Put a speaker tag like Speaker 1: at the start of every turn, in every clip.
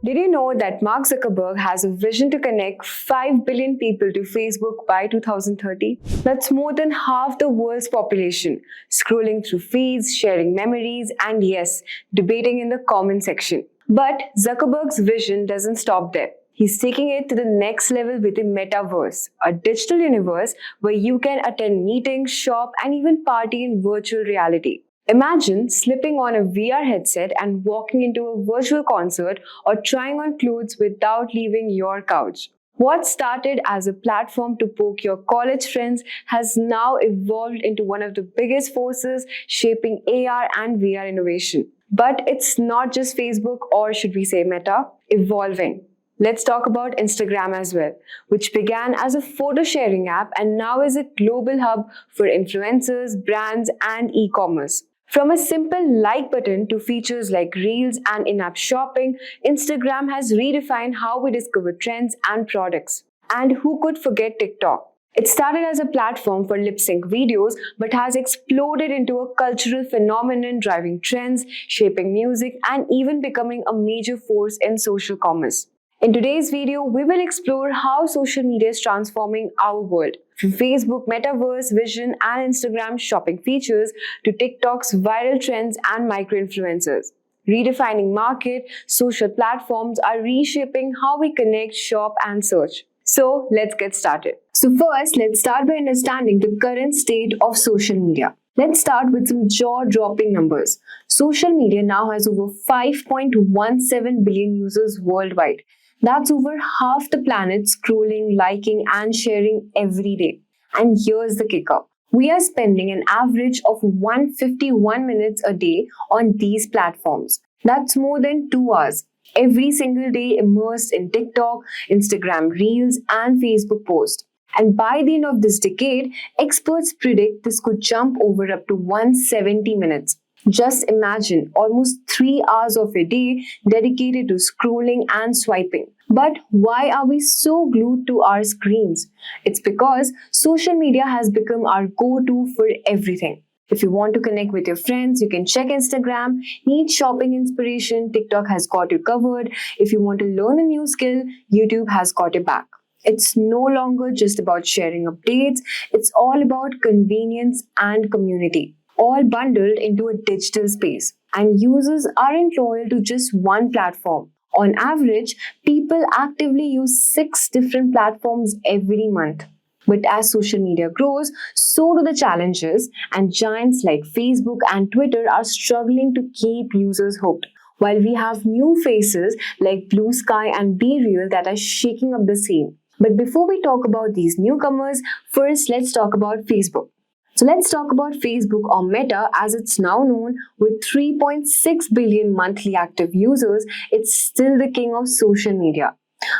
Speaker 1: Did you know that Mark Zuckerberg has a vision to connect 5 billion people to Facebook by 2030? That's more than half the world's population, scrolling through feeds, sharing memories, and yes, debating in the comment section. But Zuckerberg's vision doesn't stop there. He's taking it to the next level with the Metaverse, a digital universe where you can attend meetings, shop, and even party in virtual reality. Imagine slipping on a VR headset and walking into a virtual concert or trying on clothes without leaving your couch. What started as a platform to poke your college friends has now evolved into one of the biggest forces shaping AR and VR innovation. But it's not just Facebook, or should we say Meta, evolving. Let's talk about Instagram as well, which began as a photo sharing app and now is a global hub for influencers, brands, and e-commerce. From a simple like button to features like Reels and in-app shopping, Instagram has redefined how we discover trends and products. And who could forget TikTok? It started as a platform for lip-sync videos but has exploded into a cultural phenomenon driving trends, shaping music, and even becoming a major force in social commerce. In today's video, we will explore how social media is transforming our world. From Facebook Metaverse vision and Instagram shopping features to TikTok's viral trends and micro-influencers. Redefining market, social platforms are reshaping how we connect, shop, and search. So let's get started. So first, let's start by understanding the current state of social media. Let's start with some jaw-dropping numbers. Social media now has over 5.17 billion users worldwide. That's over half the planet scrolling, liking, and sharing every day. And here's the kicker. We are spending an average of 151 minutes a day on these platforms. That's more than 2 hours. Every single day immersed in TikTok, Instagram Reels, and Facebook posts. And by the end of this decade, experts predict this could jump over up to 170 minutes. Just imagine almost 3 hours of a day dedicated to scrolling and swiping. But why are we so glued to our screens? It's because social media has become our go-to for everything. If you want to connect with your friends, you can check Instagram. Need shopping inspiration, TikTok has got you covered. If you want to learn a new skill, YouTube has got your back. It's no longer just about sharing updates. It's all about convenience and community, all bundled into a digital space. And users aren't loyal to just one platform. On average, people actively use 6 different platforms every month. But as social media grows, so do the challenges, and giants like Facebook and Twitter are struggling to keep users hooked. While we have new faces like BlueSky and BeReal that are shaking up the scene. But before we talk about these newcomers, first let's talk about Facebook. So let's talk about Facebook, or Meta as it's now known. With 3.6 billion monthly active users, it's still the king of social media.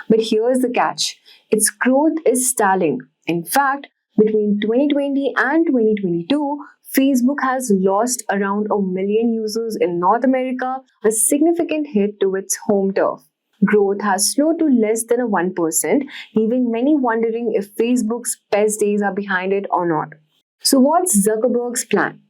Speaker 1: But here's the catch. Its growth is stalling. In fact, between 2020 and 2022, Facebook has lost around 1 million users in North America, a significant hit to its home turf. Growth has slowed to less than 1%, leaving many wondering if Facebook's best days are behind it or not. So what's Zuckerberg's plan?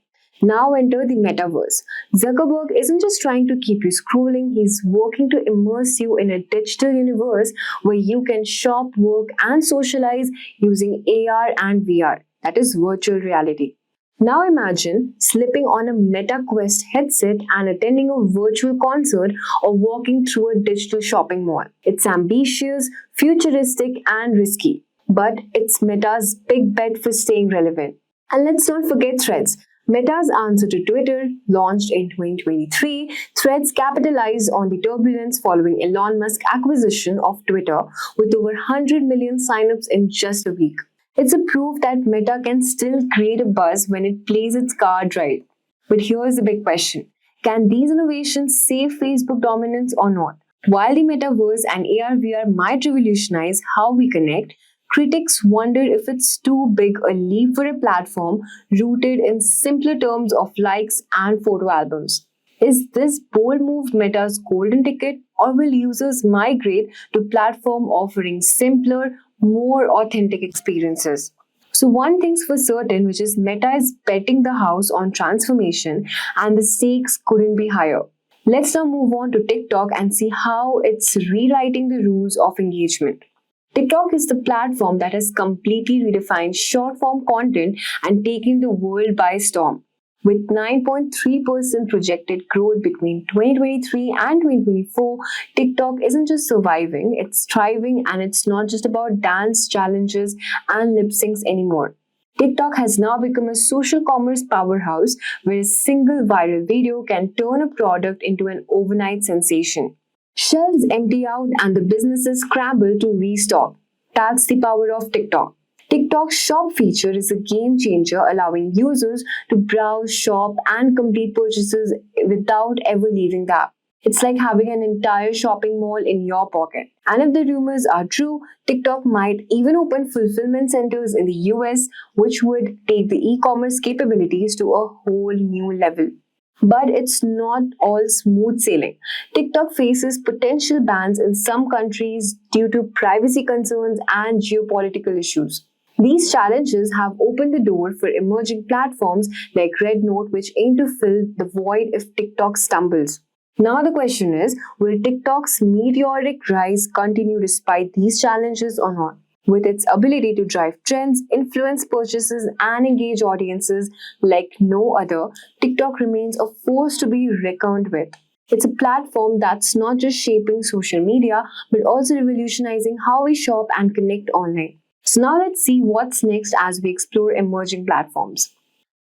Speaker 1: Now enter the Metaverse. Zuckerberg isn't just trying to keep you scrolling, he's working to immerse you in a digital universe where you can shop, work, and socialize using AR and VR, that is virtual reality. Now imagine slipping on a Meta Quest headset and attending a virtual concert or walking through a digital shopping mall. It's ambitious, futuristic, and risky, but it's Meta's big bet for staying relevant. And let's not forget Threads. Meta's answer to Twitter, launched in 2023, Threads capitalized on the turbulence following Elon Musk's acquisition of Twitter with over 100 million signups in just a week. It's a proof that Meta can still create a buzz when it plays its card right. But here's the big question. Can these innovations save Facebook dominance or not? While the Metaverse and AR/VR might revolutionize how we connect, critics wonder if it's too big a leap for a platform rooted in simpler terms of likes and photo albums. Is this bold move Meta's golden ticket, or will users migrate to platform offering simpler, more authentic experiences? So one thing's for certain, which is Meta is betting the house on transformation, and the stakes couldn't be higher. Let's now move on to TikTok and see how it's rewriting the rules of engagement. TikTok is the platform that has completely redefined short form content and taken the world by storm. With 9.3% projected growth between 2023 and 2024, TikTok isn't just surviving, it's thriving, and it's not just about dance challenges and lip syncs anymore. TikTok has now become a social commerce powerhouse where a single viral video can turn a product into an overnight sensation. Shelves empty out and the businesses scramble to restock. That's the power of TikTok. TikTok's shop feature is a game changer, allowing users to browse, shop, and complete purchases without ever leaving the app. It's like having an entire shopping mall in your pocket. And if the rumors are true, TikTok might even open fulfillment centers in the US, which would take the e-commerce capabilities to a whole new level. But it's not all smooth sailing. TikTok faces potential bans in some countries due to privacy concerns and geopolitical issues. These challenges have opened the door for emerging platforms like Rednote, which aim to fill the void if TikTok stumbles. Now the question is, will TikTok's meteoric rise continue despite these challenges or not? With its ability to drive trends, influence purchases, and engage audiences like no other, TikTok remains a force to be reckoned with. It's a platform that's not just shaping social media, but also revolutionizing how we shop and connect online. So now let's see what's next as we explore emerging platforms.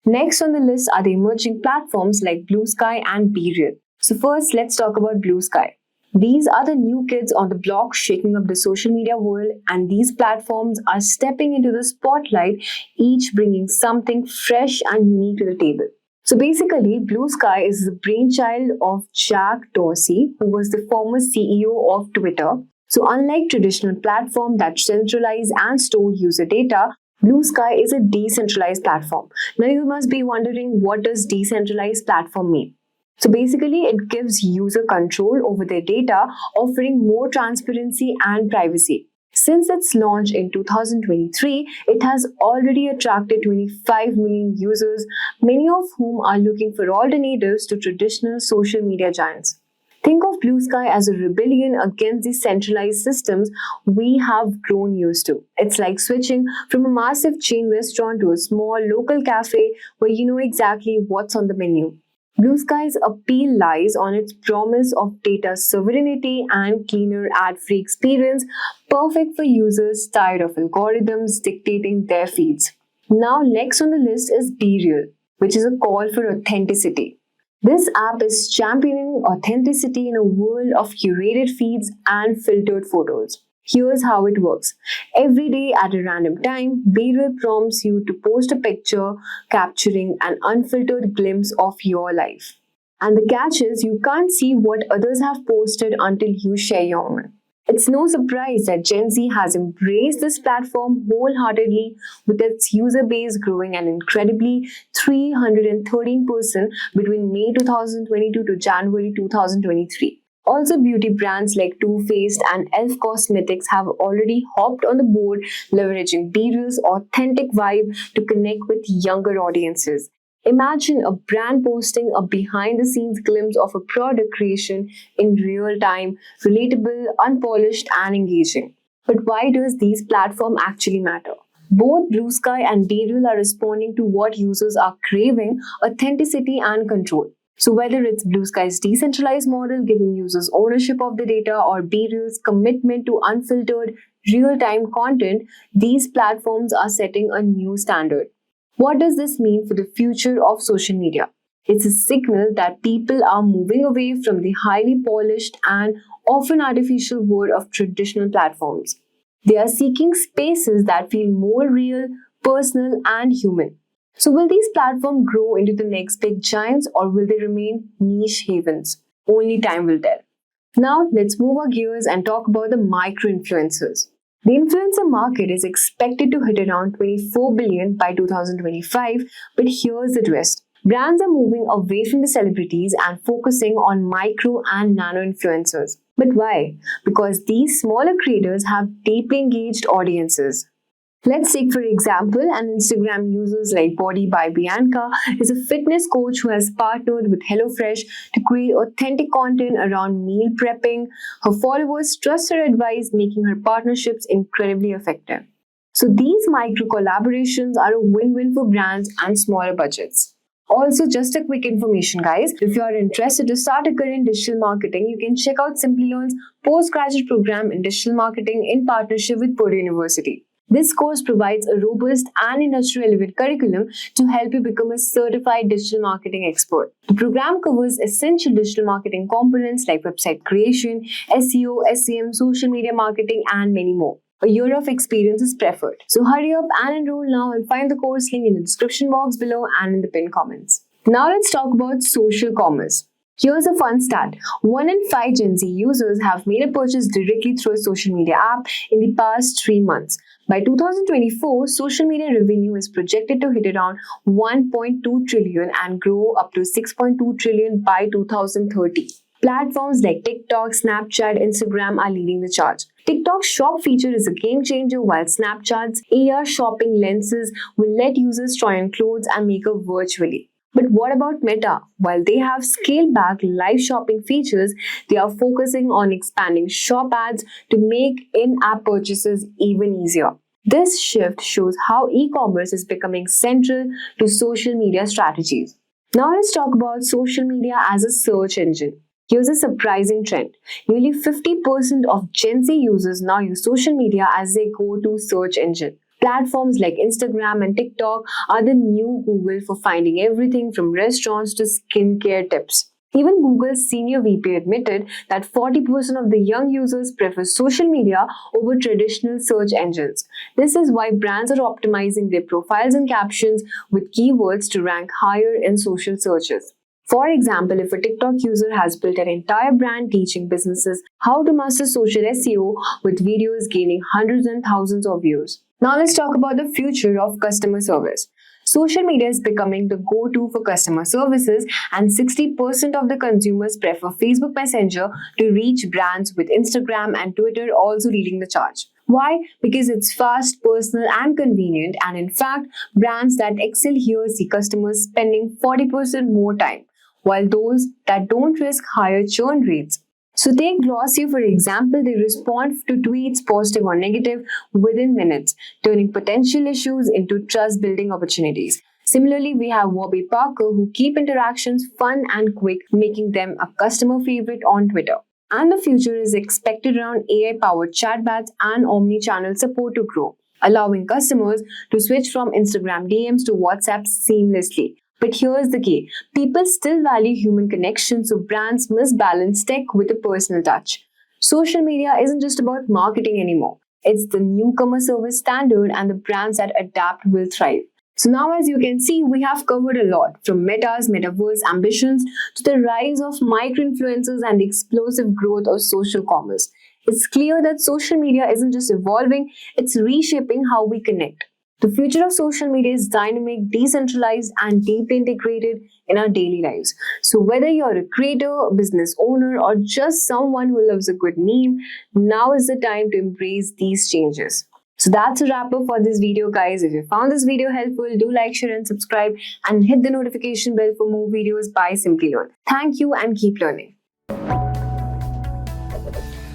Speaker 1: Next on the list are the emerging platforms like BlueSky and BeReal. So first, let's talk about BlueSky. These are the new kids on the block shaking up the social media world, and these platforms are stepping into the spotlight, each bringing something fresh and unique to the table. So basically, BlueSky is the brainchild of Jack Dorsey, who was the former CEO of Twitter. So unlike traditional platforms that centralize and store user data, BlueSky is a decentralized platform. Now you must be wondering, what does decentralized platform mean? So basically, it gives user control over their data, offering more transparency and privacy. Since its launch in 2023, it has already attracted 25 million users, many of whom are looking for alternatives to traditional social media giants. Think of BlueSky as a rebellion against the centralized systems we have grown used to. It's like switching from a massive chain restaurant to a small local cafe where you know exactly what's on the menu. BlueSky's appeal lies on its promise of data sovereignty and cleaner ad-free experience, perfect for users tired of algorithms dictating their feeds. Now, next on the list is BeReal, which is a call for authenticity. This app is championing authenticity in a world of curated feeds and filtered photos. Here's how it works. Every day at a random time, BeReal prompts you to post a picture capturing an unfiltered glimpse of your life. And the catch is, you can't see what others have posted until you share your own. It's no surprise that Gen Z has embraced this platform wholeheartedly, with its user base growing an incredibly 313% between May 2022 to January 2023. Also, beauty brands like Too Faced and Elf Cosmetics have already hopped on the board, leveraging BeReal's authentic vibe to connect with younger audiences. Imagine a brand posting a behind-the-scenes glimpse of a product creation in real time, relatable, unpolished, and engaging. But why does these platforms actually matter? Both BlueSky and BeReal are responding to what users are craving: authenticity and control. So whether it's BlueSky's decentralized model giving users ownership of the data or BeReal's commitment to unfiltered, real-time content, these platforms are setting a new standard. What does this mean for the future of social media? It's a signal that people are moving away from the highly polished and often artificial world of traditional platforms. They are seeking spaces that feel more real, personal, and human. So will these platforms grow into the next big giants, or will they remain niche havens? Only time will tell. Now let's move our gears and talk about the micro-influencers. The influencer market is expected to hit around 24 billion by 2025, but here's the twist. Brands are moving away from the celebrities and focusing on micro and nano influencers. But why? Because these smaller creators have deeply engaged audiences. Let's take, for example, an Instagram user like Body by Bianca is a fitness coach who has partnered with HelloFresh to create authentic content around meal prepping. Her followers trust her advice, making her partnerships incredibly effective. So these micro collaborations are a win-win for brands and smaller budgets. Also, just a quick information, guys. If you are interested to start a career in digital marketing, you can check out Simplilearn's postgraduate program in digital marketing in partnership with Purdue University. This course provides a robust and industry-relevant curriculum to help you become a certified digital marketing expert. The program covers essential digital marketing components like website creation, SEO, SEM, social media marketing, and many more. A year of experience is preferred. So hurry up and enroll now and find the course link in the description box below and in the pinned comments. Now let's talk about social commerce. Here's a fun stat. 1 in 5 Gen Z users have made a purchase directly through a social media app in the past 3 months. By 2024, social media revenue is projected to hit around 1.2 trillion and grow up to 6.2 trillion by 2030. Platforms like TikTok, Snapchat, Instagram are leading the charge. TikTok's shop feature is a game changer, while Snapchat's AR shopping lenses will let users try on clothes and makeup virtually. But what about Meta? While they have scaled back live shopping features, they are focusing on expanding shop ads to make in-app purchases even easier. This shift shows how e-commerce is becoming central to social media strategies. Now let's talk about social media as a search engine. Here's a surprising trend. Nearly 50% of Gen Z users now use social media as their go-to search engine. Platforms like Instagram and TikTok are the new Google for finding everything from restaurants to skincare tips. Even Google's senior VP admitted that 40% of the young users prefer social media over traditional search engines. This is why brands are optimizing their profiles and captions with keywords to rank higher in social searches. For example, if a TikTok user has built an entire brand teaching businesses how to master social SEO with videos gaining hundreds and thousands of views. Now let's talk about the future of customer service. Social media is becoming the go-to for customer services, and 60% of the consumers prefer Facebook Messenger to reach brands, with Instagram and Twitter also leading the charge. Why? Because it's fast, personal, and convenient, and in fact, brands that excel here see customers spending 40% more time, while those that don't risk higher churn rates. So take Glossier for example, they respond to tweets, positive or negative, within minutes, turning potential issues into trust-building opportunities. Similarly, we have Warby Parker who keep interactions fun and quick, making them a customer favorite on Twitter. And the future is expected around AI-powered chatbots and omni-channel support to grow, allowing customers to switch from Instagram DMs to WhatsApp seamlessly. But here's the key. People still value human connection, so brands must balance tech with a personal touch. Social media isn't just about marketing anymore. It's the newcomer service standard, and the brands that adapt will thrive. So now, as you can see, we have covered a lot, from Meta's Metaverse ambitions to the rise of micro-influencers and the explosive growth of social commerce. It's clear that social media isn't just evolving, it's reshaping how we connect. The future of social media is dynamic, decentralized, and deeply integrated in our daily lives. So whether you're a creator, a business owner, or just someone who loves a good meme, now is the time to embrace these changes. So that's a wrap up for this video, guys. If you found this video helpful, do like, share, and subscribe, and hit the notification bell for more videos by Simplilearn. Thank you and keep learning.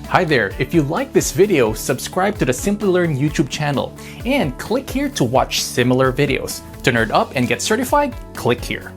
Speaker 2: Hi there, if you like this video, subscribe to the Simplilearn YouTube channel and click here to watch similar videos. To nerd up and get certified, click here.